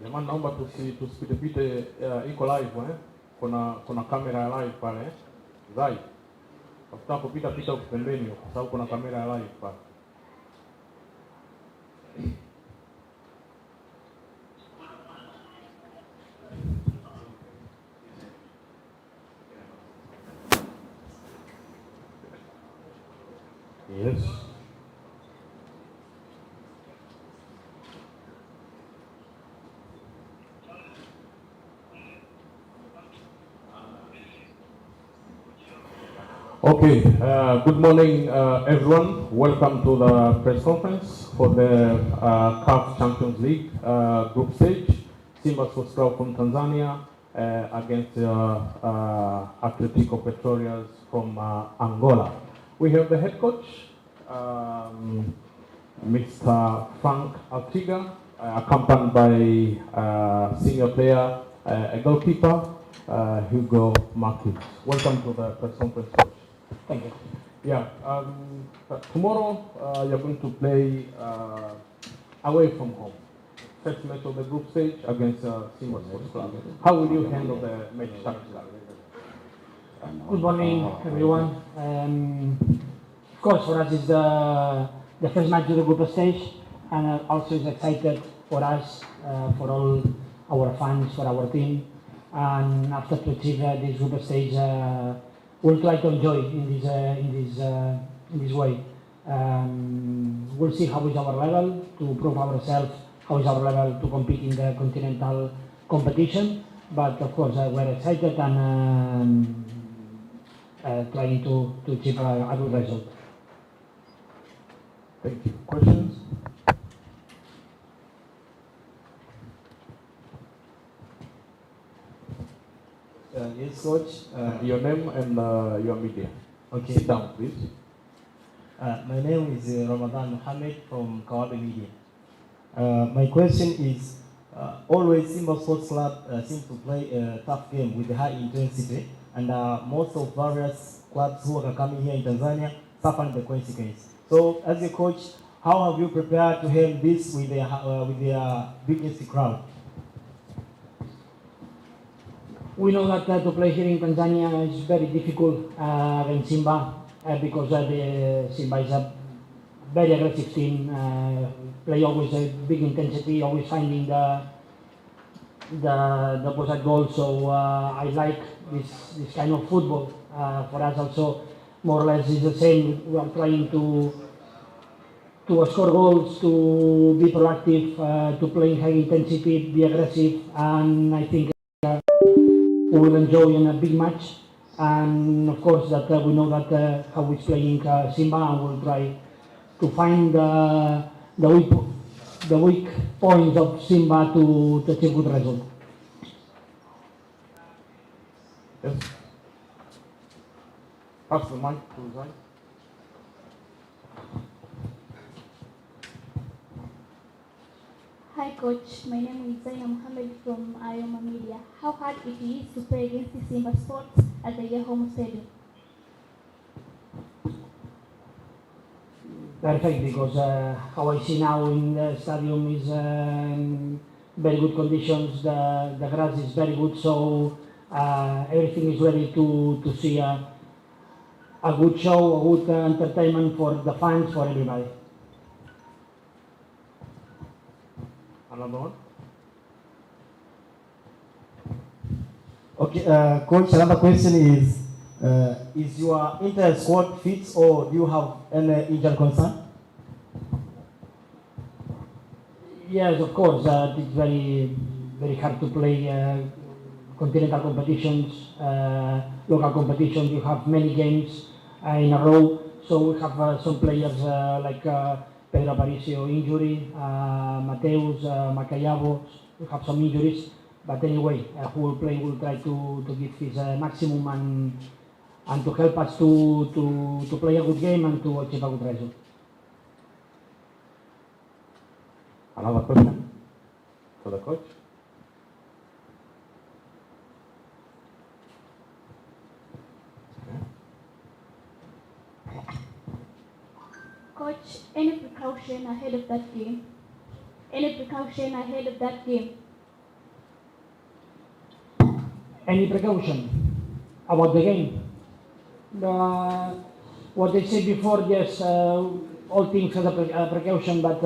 Jamani, naomba tusipite iko live kuna kamera ya live pale zai. Tafuta kupita pita huko pembeni kwa sababu kuna kamera ya live pale. Yes. Okay, good morning everyone. Welcome to the press conference for the CAF Champions League group stage. Simba Sports Club from Tanzania against Atletico Petroleas from Angola. We have the head coach, Mr. Frank Altiga, accompanied by senior player, a goalkeeper, Hugo Marquez. Welcome to the press conference, coach. Thank you. Yeah, tomorrow you're going to play away from home. First match of the group stage against Simba Sports Club. How will you handle the match tactically? Good morning, everyone. Of course, for us it's the first match of the group stage, and also is excited for us, for all our fans, for our team, and after to achieve this group stage, we'll try to enjoy in this way. We'll see how is our level to prove ourselves, how is our level to compete in the continental competition. But of course, we're excited and trying to achieve a good result. Thank you. Questions? Yes, coach. Your name and your media. Okay. Sit down, please. My name is Ramadan Mohammed from Kawabe Media. My question is, always Simba Sports Club seems to play a tough game with high intensity, and most of various clubs who are coming here in Tanzania suffer the consequence. So, as a coach, how have you prepared to handle this with the biggest crowd? We know that to play here in Tanzania is very difficult against Simba because Simba is a very aggressive team, play always a big intensity, always finding the opposite goal. So I like this kind of football. For us also, more or less is the same. We are trying to score goals, to be proactive, to play high intensity, be aggressive, and I think we will enjoy in a big match. And of course that we know that how is playing Simba, and we'll try to find the weak points of Simba to achieve good result. Yes. Pass the mic to Zai. Hi coach, my name is Zaina Mohammed from Ayoma Media. How hard it is to play against the Simba Sports at the home stadium? Perfect, because how I see now in the stadium is very good conditions, the grass is very good, so everything is ready to see a good show, a good entertainment for the fans, for everybody. Another one? Okay, coach, another question is your entire squad fit, or do you have any injury concern? Yes, of course. It's very hard to play continental competitions, local competitions. You have many games in a row, so we have some players like Pedro Aparicio injury, Mateus, Macayabo. We have some injuries, but anyway, who will play will try to give his maximum and to help us to play a good game and to achieve a good result. Another question for the coach? Coach, any precaution ahead of that game? Any precaution ahead of that game? any precaution about the game. What they said before, yes, all teams have a precaution, but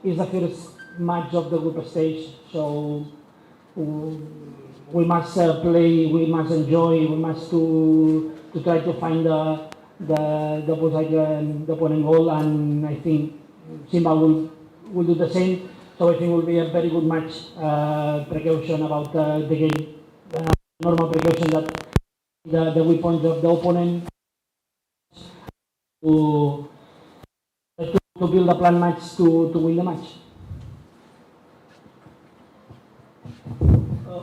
it's the first match of the group stage, so we must play, we must enjoy, we must to try to find the opponent goal, and I think Simba will do the same. So I think it will be a very good match. Precaution about the game, normal precaution that the weak points of the opponent to build a plan match to win the match.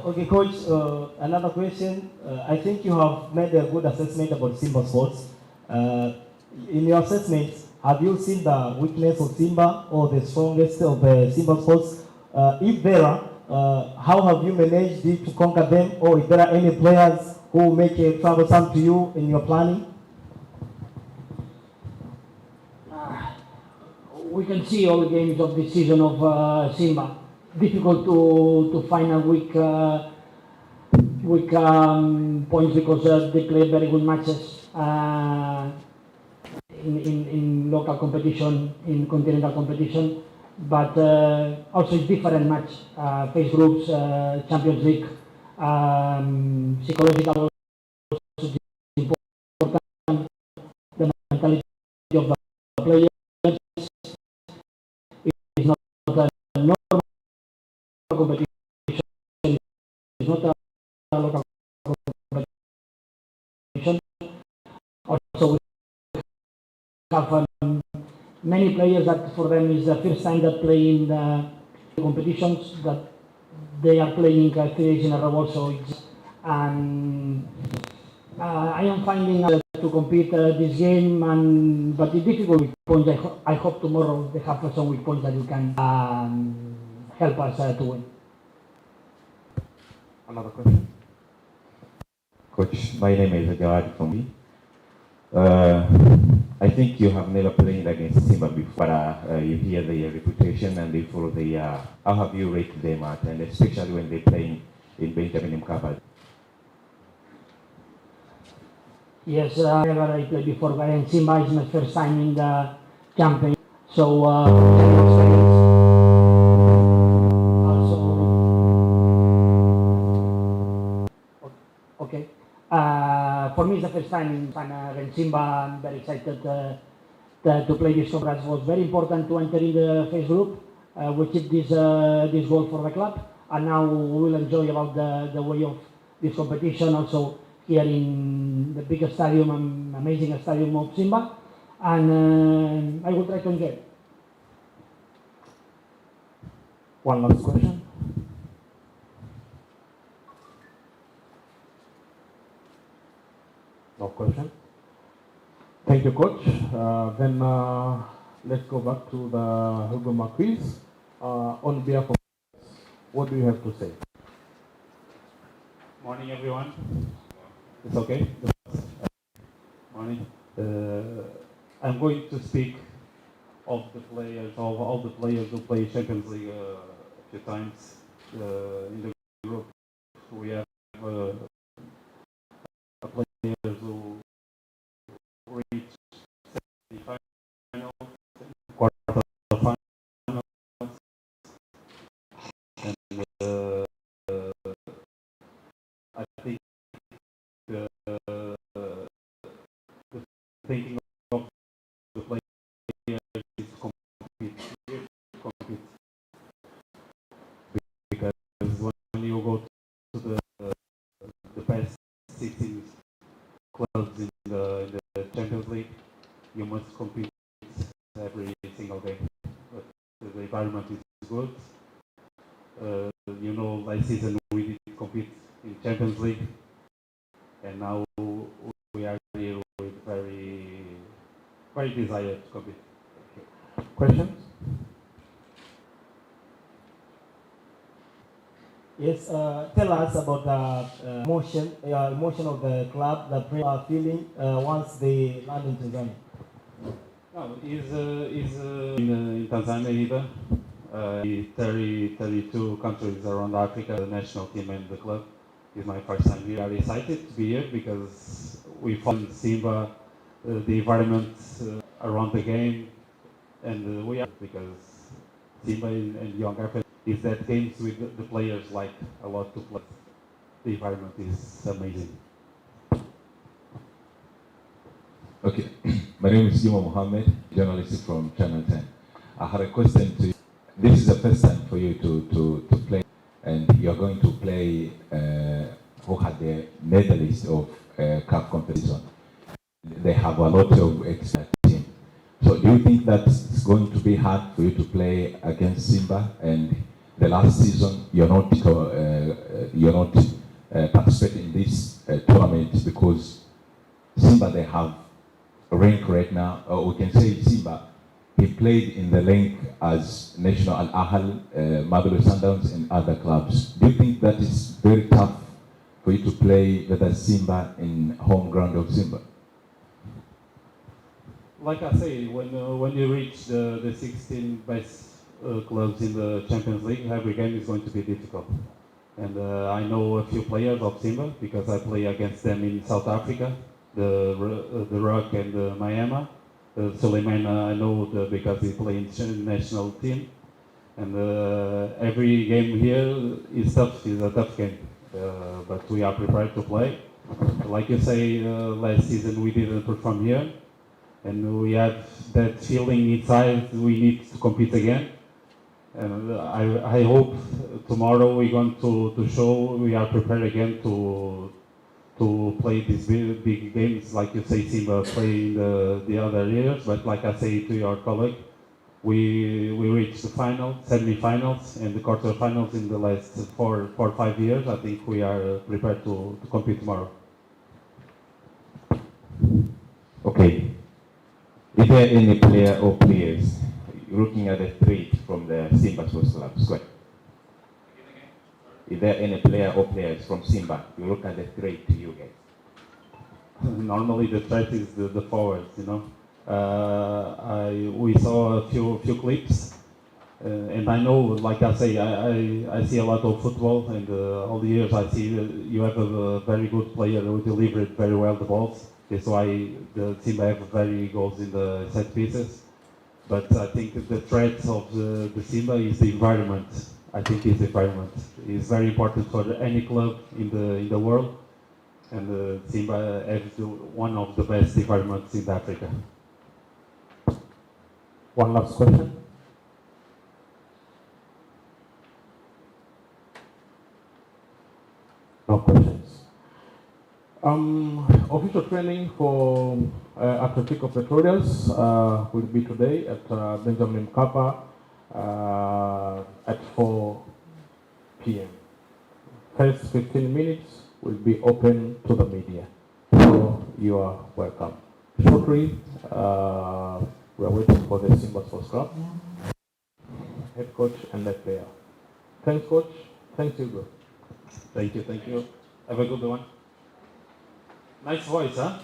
Okay, coach, another question. I think you have made a good assessment about Simba Sports. In your assessment, have you seen the weakness of Simba or the strongest of Simba Sports? If there are, how have you managed to conquer them, or if there are any players who make it troublesome to you in your planning? We can see all the games of this season of Simba. Difficult to find a weak points because they play very good matches in local competition, in continental competition, but also it's different match. Phase groups, Champions League, psychological also important. The mentality of the players is not a normal competition. It's not a local competition. Also, we have many players that for them is the first time that play in the competitions, that they are playing 3 days in a row also. And I am finding to compete this game, but it's difficult with points. I hope tomorrow they have some weak points that you can help us to win. Another question? Coach, my name is Jawad from me. I think you have never played against Simba before. You hear the reputation and they follow the. How have you rated them at, and especially when they play in Benjamin Mkapa? Yes, never I played before, but Simba is my first time in the campaign, so also okay. For me, it's the first time against Simba. I'm very excited to play this conference. It was very important to enter in the phase group. We keep this goal for the club, and now we will enjoy about the way of this competition. Also here in the biggest stadium, amazing stadium of Simba, and I will try to enjoy it. One last question. No question. Thank you, Coach. Then let's go back to the Huguma quiz. On behalf of, what do you have to say? Morning, everyone. It's okay. Morning. I'm going to speak of the players, of all the players who play Champions League a few times in the group. We have players who reach semi-final, quarter-finals, and I think the thinking of the players is to compete, because when you go to the best 16 clubs in the Champions League, you must compete every single day. But the environment is good. Last season we did compete in Champions League, and now we are here with very desire to compete. Questions? Yes, tell us about the emotion of the club, the players are feeling once they land in Tanzania. No, he's in Tanzania either. 32 countries around Africa, the national team and the club. It's my first time here. I'm excited to be here because we found Simba, the environment around the game, and we are because Simba and Young Africa is that games with the players like a lot to play. The environment is amazing. Okay, my name is Juma Mohammed, journalist from Channel 10. I have a question to you. This is the first time for you to play, and you're going to play who had the medalist of CAF competition. They have a lot of expert team. So do you think that it's going to be hard for you to play against Simba? And the last season you're not participating in this tournament because Simba, they have a rank right now, or we can say Simba, he played in the rank as National Al Ahly, Mamelodi Sundowns, and other clubs. Do you think that is very tough for you to play with a Simba in home ground of Simba? Like I say, when you reach the 16 best clubs in the Champions League, every game is going to be difficult. And I know a few players of Simba because I play against them in South Africa, the Rock and the Miami. Suleiman, I know because he plays in the national team. And every game here is tough, is a tough game. But we are prepared to play. Like you say, last season we didn't perform here. And we have that feeling inside we need to compete again. And I hope tomorrow we're going to show we are prepared again to play these big games, like you say, Simba play the other years. But like I say to your colleague, we reached the final, semi-finals, and the quarterfinals in the last 4 or 5 years. I think we are prepared to compete tomorrow. Okay. Is there any player or players looking at the threat from the Simba Sports Club squad? Is there any player or players from Simba you look at the threat to you guys? Normally the threat is the forwards, you know. We saw a few clips, and I know, like I say, I see a lot of football, and all the years I see you have a very good player who delivered very well the balls. That's why the Simba have very goals in the set pieces. But I think the threat of the Simba is the environment. I think it's the environment. It's very important for any club in the world, and Simba has one of the best environments in Africa. One last question. No questions. Official training for Atletico Petroleros will be today at Benjamin Mkapa at 4 p.m. First 15 minutes will be open to the media. So you are welcome. Shortly, we are waiting for the Simba Sports Club, head coach and the player. Thanks, coach. Thanks, Hugo. Thank you. Have a good one. Nice voice, huh?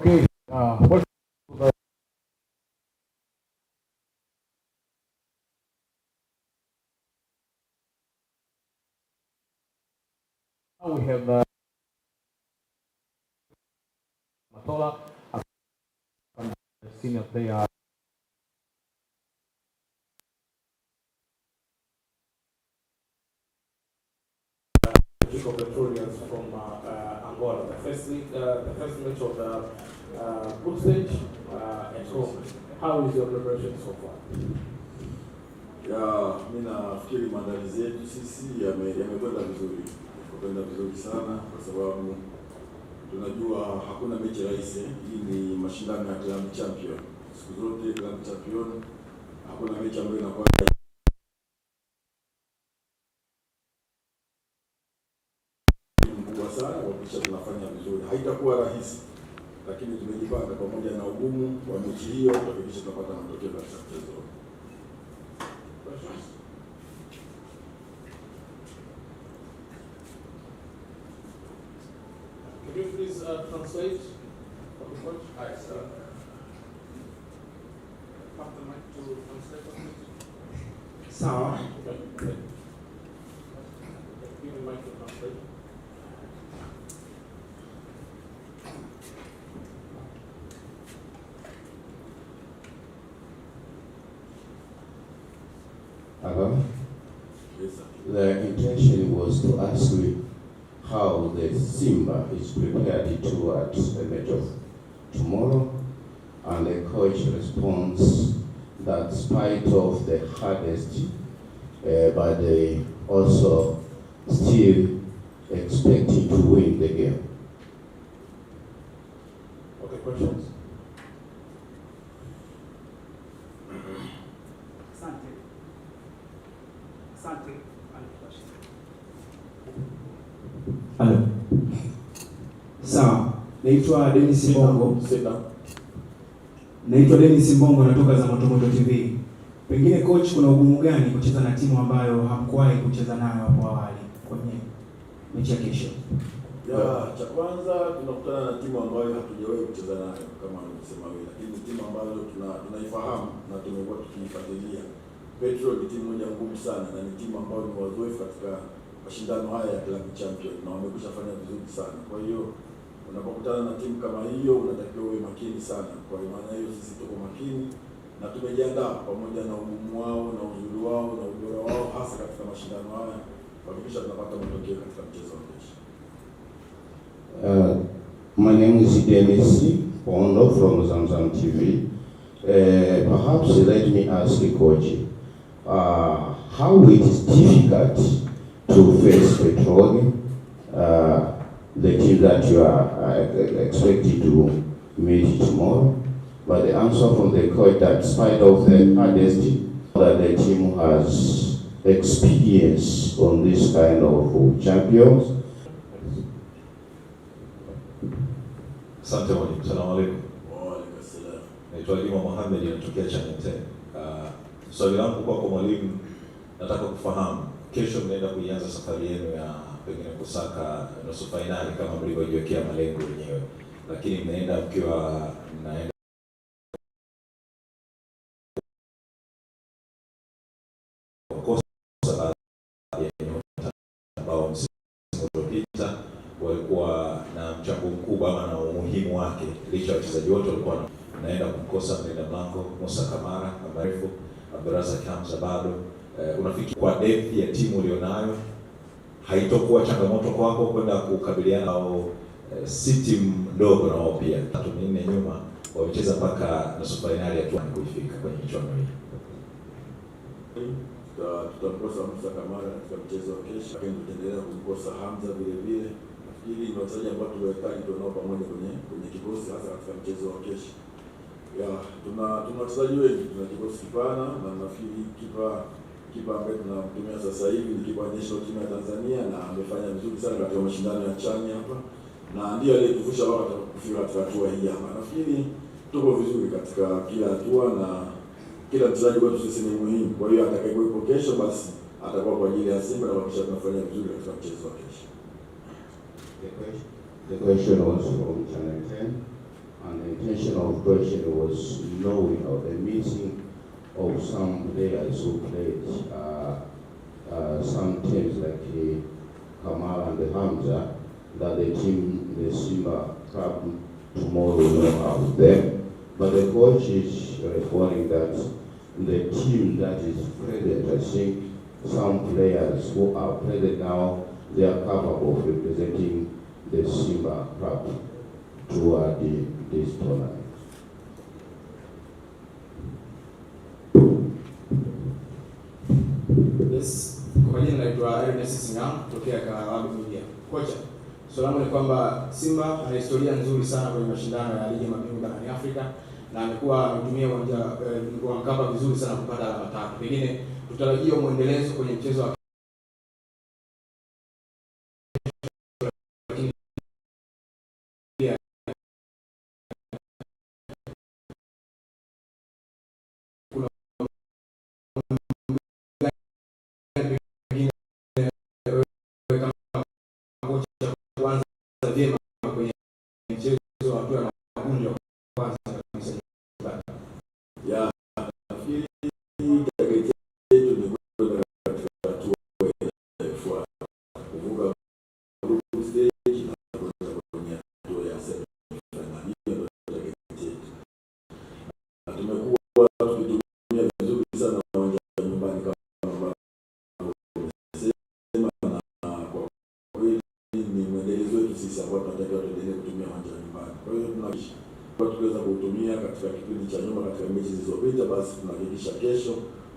Okay, welcome to the we have Matola, a senior player. Petroleans from Angola. The first match of the group stage at home. How is your preparation so far? Mimi nafikiri maandalizi yetu sisi yamekwenda vizuri sana, kwa sababu tunajua hakuna mechi rahisi. Hii ni mashindano ya club champion. Siku zote club champion hakuna mechi ambayo inakuwa kubwa sana. Wakisha tunafanya vizuri, haitakuwa rahisi, lakini tumejipanga pamoja na ugumu wa mechi hiyo tuhakikishe tunapata matokeo katika mchezo. Could you please translate for the coach? Hi, sir. Have the mic to translate. Sawa. Okay. Give the mic to translate. Hello? Yes, sir. The intention was to ask you how the Simba is prepared towards the match of tomorrow, and the coach responds that spite of the hardest, but they also still expecting to win the game. Okay, questions? Asante. Halo. Sawa. Naitwa Dennis Mbongo. Natoka za Motomoto TV. Pengine coach, kuna ugumu gani kucheza na timu ambayo hamkuwahi kucheza nayo hapo awali kwenye mechi ya kesho? Cha kwanza tunakutana na timu ambayo hatujawahi kucheza nayo kama nimesema wewe, lakini timu ambayo tunaifahamu na tumekuwa tukiifuatilia. Petro ni timu moja ngumu sana na ni timu ambayo ni wazoefu katika mashindano haya ya club champion na wamekushafanya vizuri sana. Kwa hiyo unapokutana na timu kama hiyo unatakiwa uwe makini sana. Kwa maana hiyo sisi tuko makini na tumejiandaa pamoja na ugumu wao na uzuri wao na ubora wao, hasa katika mashindano haya kuhakikisha tunapata matokeo katika mchezo wa kesho. My name is Dennis Pondo from Zamzam TV. Perhaps let me ask the coach how it is difficult to face Petrol, the team that you are expected to meet tomorrow. But the answer from the coach that despite of the hardest, that the team has experience on this kind of champions. Asante mwalimu. Salamu alaykum. Wa alaykum salaam. Naitwa Juma Mohamed, natokea Channel 10. Swali langu kwako mwalimu, nataka kufahamu kesho mnaenda kuianza safari yenu ya pengine kusaka nusu finali kama mlivyojiwekea malengo wenyewe, lakini mnaenda mkiwa mnaenda kukosa baadhi ya nyota ambao msimu uliopita walikuwa na mchango mkubwa ama na umuhimu wake, licha ya wachezaji wote walikuwa naenda kumkosa mlinda mlango Musa Kamara Ambarefu, Abdulrazak Hamza bado. Unafikiri kwa depth ya timu ulionayo haitokuwa changamoto kwako kwenda kukabiliana au si timu ndogo na wao pia 3-4 nyuma wamecheza mpaka nusu finali ya kuifika kwenye michuano hii? Tutamkosa Musa Kamara katika mchezo wa kesho, lakini tutaendelea kumkosa Hamza vile vile. Nafikiri ni wachezaji ambao tuwahitaji tunao pamoja kwenye kikosi hasa katika mchezo wa kesho. Tuna wachezaji wengi, tuna kikosi kipana na nafikiri kipa ambaye tunamtumia sasa hivi ni kipa national team ya Tanzania na amefanya vizuri sana katika mashindano ya chani hapa na ndiye aliyetuvusha mpaka kufika katika hatua hii hapa. Nafikiri tuko vizuri katika kila hatua na kila mchezaji wetu sisi ni muhimu. Kwa hiyo atakayekuwepo kesho basi atakuwa kwa ajili ya Simba na kuhakikisha tunafanya vizuri katika mchezo wa kesho. The question also from Channel 10. And the intention of question was knowing of the missing of some players who played some teams like Kamal and the Hamza, that the team, the Simba Club tomorrow will not have them. But the coach is referring that the team that is present, I think some players who are present now, they are capable of representing the Simba Club toward this tournament. Yes, kwa jina naitwa Ernest Singam kutokea Kawabi Media. Kocha, swali langu ni kwamba Simba ana historia nzuri sana kwenye mashindano ya ligi ya mabingwa barani Afrika na amekuwa ametumia uwanja wa Mkapa vizuri sana kupata alama 3. Pengine tutarajia muendelezo kwenye mchezo wa vyema kwenye mchezo wa hatua ya makundi ya kwanza kabisa. Ya, nafikiri target yetu ni kwenda katika hatua inayofuata, kuvuka group stage na kwenda kwenye hatua ya semi-final. Hiyo ndio target yetu. Na tumekuwa tukitumia vizuri sana uwanja wa nyumbani kama ambavyo umesema, na kwa kweli ni mwendelezo wetu sisi ambao tunatakiwa tuendelee kutumia uwanja wa nyumbani. Kwa hiyo tunahakikisha tuweza kuutumia katika kipindi cha nyuma katika mechi zilizopita, basi tunahakikisha kesho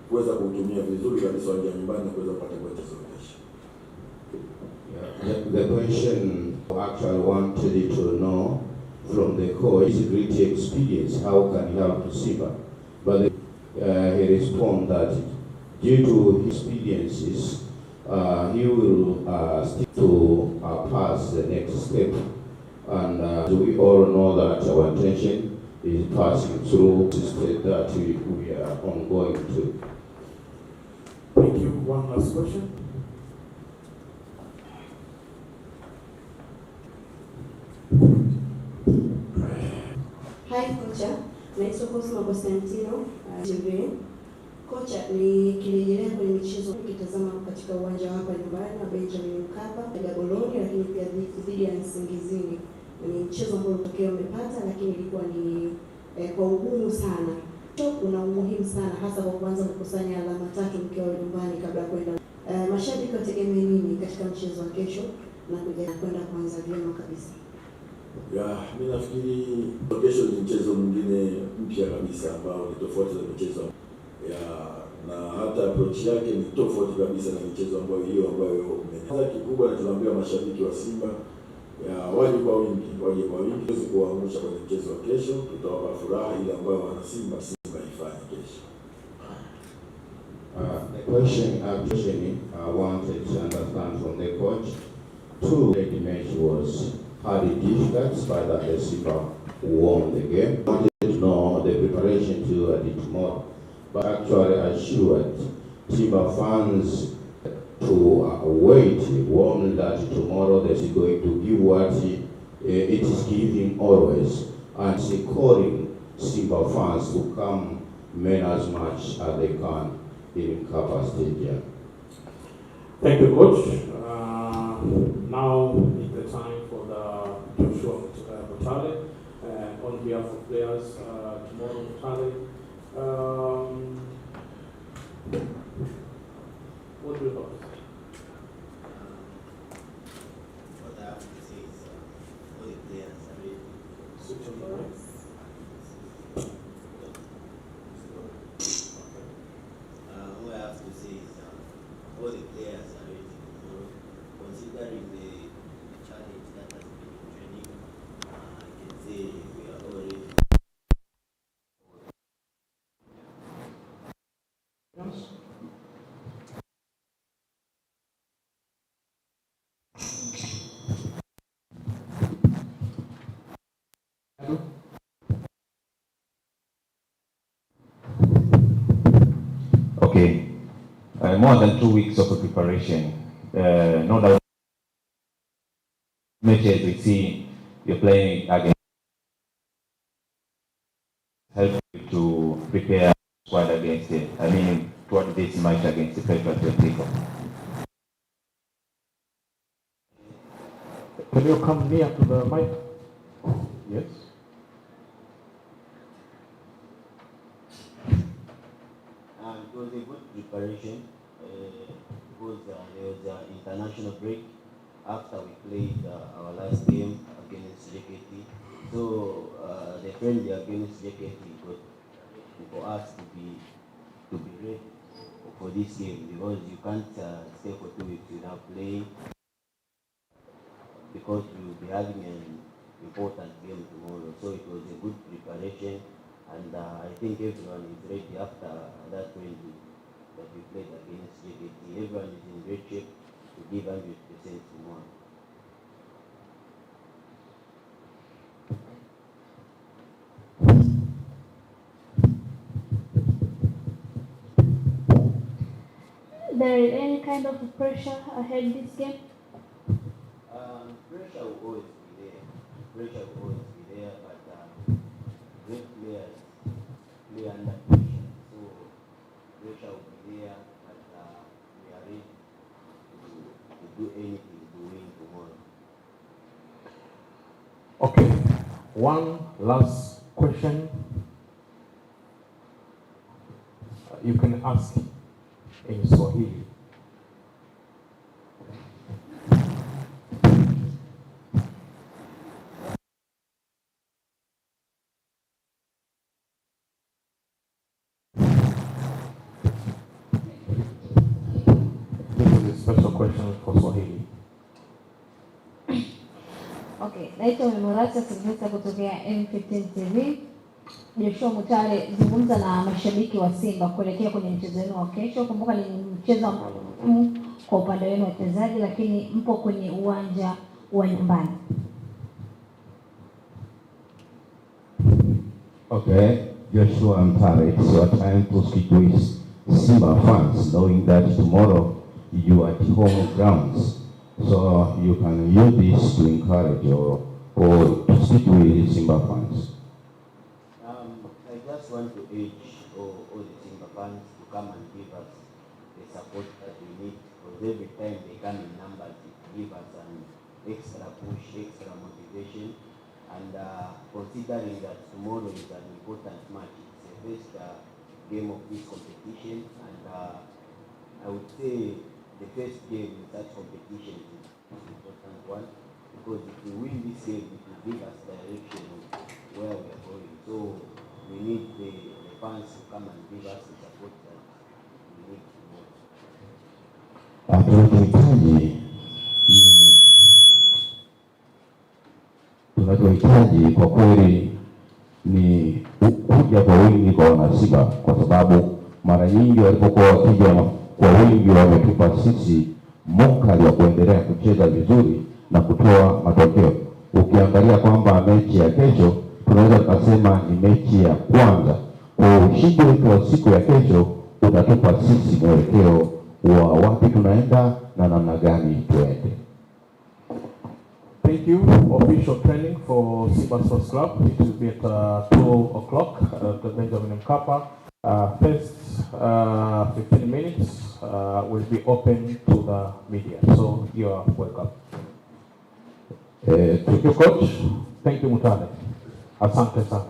kuweza kuutumia vizuri kabisa uwanja wa nyumbani na kuweza kupata pointi za kesho. The question actually wanted to know from the coach is great experience, how can he help Simba? But he responded that due to his experiences, he will stick to pass the next step. And we all know that our intention is passing through the state that we are ongoing to. Thank you. One last question. Hi kocha, naitwa Cosmo Constantino TV. Kocha, nikirejelea kwenye michezo nikitazama katika uwanja hapa nyumbani na Benjamin Mkapa ya Gaborone, lakini pia dhidi ya Nsingizini. Ni mchezo ambao matokeo umepata, lakini ilikuwa ni kwa ugumu sana. Una umuhimu sana hasa kwa kuanza kukusanya alama 3 mkiwa nyumbani kabla ya kwenda. Mashabiki wategemea nini katika mchezo wa kesho na kwenda kuanza vyema kabisa? Ya, mimi nafikiri kesho ni mchezo mwingine mpya kabisa ambao ni tofauti na michezo ya, na hata approach yake ni tofauti kabisa na michezo ambayo umeanza. Kikubwa na tunaambia mashabiki wa Simba ya waje kwa wingi tuweze kuwaangusha kwenye mchezo wa kesho. Tutawapa furaha ile ambayo wana Simba ifanye kesho. The question I wanted to understand from the coach, the match was highly difficult, despite that the Simba won the game. I wanted to know the preparation to tomorrow, but actually assured Simba fans to wait warm that tomorrow they are going to give what it is giving always, and calling Simba fans to come men as much as they can in Kapa Stadium. Thank you, Coach. Now is the time for the Joshua Mutale, on behalf of players tomorrow. Mutale, what do you have? What I have to say is all the players are ready. Switch on the mic. What I have to say is all the players are ready. Considering the challenge that has been in training, I can say we are all ready. Okay, more than 2 weeks of preparation. No doubt, matches we see you're playing against help you to prepare squad against it? I mean, toward this match against the PETRO De Luanda. Can you come near to the mic? Yes. It was a good preparation because there was an international break after we played our last game against JKT. So the friendly against JKT got for us to be ready for this game, because you can't stay for 2 weeks without playing, because we will be having an important game tomorrow. So it was a good preparation, and I think everyone is ready after that friendly that we played against JKT. Everyone is in great shape to give 100% tomorrow. There is any kind of pressure ahead this game? Pressure will always be there. Pressure will always be there, but great players play under pressure. So pressure will be there, but we are ready to do anything to win tomorrow. Okay. One last question. You can ask in Swahili. This is a special question for Swahili. Okay, naitwa Memorata Silvesta kutokea M15 TV. Joshua Mutale, zungumza na mashabiki wa Simba kuelekea kwenye mchezo wenu wa kesho. Kumbuka ni mchezo muhimu kwa upande wenu wachezaji, lakini mpo kwenye uwanja wa nyumbani. Okay, Joshua Mutale, it's your time to speak with Simba fans, knowing that tomorrow you are at home grounds. So you can use this to encourage or to speak with Simba fans. I just want to urge all the Simba fans to come and give us the support that we need, because every time they come in numbers, it gives us an extra push, extra motivation, and considering that tomorrow is an important match, it's the first game of this competition, and I would say the first game in such competition is the most important one, because if we win this game, it will give us direction of where we are going. So we need the fans to come and give us the support that we need tunachohitaji kwa kweli ni kuja kwa wingi kwa wanasimba, kwa sababu mara nyingi walipokuwa wakija kwa wingi wametupa sisi mokali ya kuendelea kucheza vizuri na kutoa matokeo. Ukiangalia kwamba mechi ya kesho tunaweza tukasema ni mechi ya kwanza, kwa ushindi wetu wa siku ya kesho utatupa sisi mwelekeo wa wapi tunaenda na namna gani tuende. Thank you. Official training for Simba Sports Club. It will be at 2 o'clock at the Benjamin Mkapa. First 15 minutes will be open to the media. So you are welcome. Thank you, Coach. Thank you, Mutale. Asante sana.